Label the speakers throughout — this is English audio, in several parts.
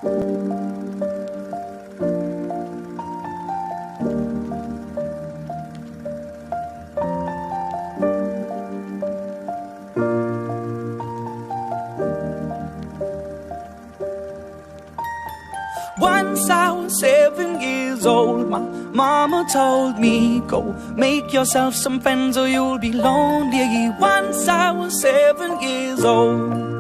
Speaker 1: Once I was 7 years old, my mama told me, go make yourself some friends or you'll be lonely. Once I was 7 years old.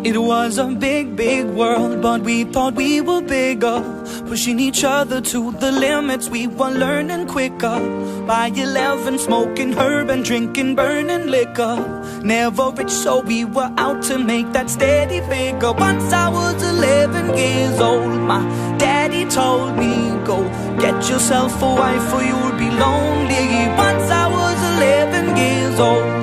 Speaker 1: It was a big, big world, but we thought we were bigger, pushing each other to the limits. We were learning quicker. By 11, smoking herb and drinking burning liquor. Never rich, so we were out to make that steady figure. Once I was 11 years old, my daddy told me, go get yourself a wife or you'll be lonely. Once I was 11 years old.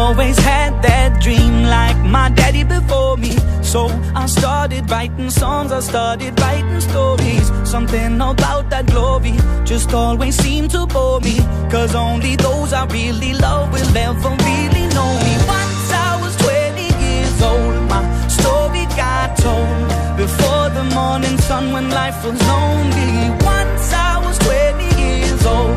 Speaker 1: Always had that dream like my daddy before me. So I started writing songs, I started writing stories. Something about that glory just always seemed to bore me, cause only those I really love will ever really know me. Once I was 20 years old, my story got told before the morning sun when life was lonely. Once I was 20 years old.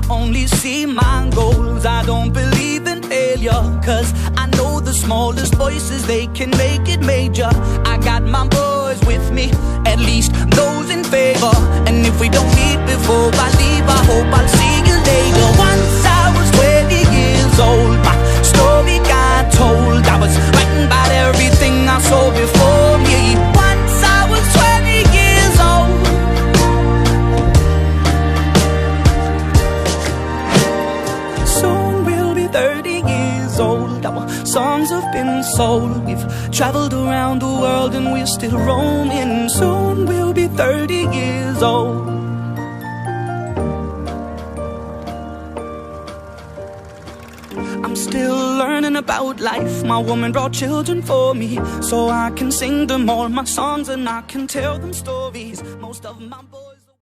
Speaker 1: Only see my goals, I don't believe in failure, cause I know the smallest voices, they can make it major. I got my boys with me, at least those in favor. And if we don't meet before I leave, I hope I'll see you later. Once I was 20 years old, my story got told. I was writing about everything I saw before me. Once I was 20 years old. Soon we'll be 30 years old. Our songs have been sold. We've traveled around the world and we're still roaming. Soon we'll be 30 years old. I'm still learning about life. My woman brought children for me, so I can sing them all my songs and I can tell them stories. Most of my boys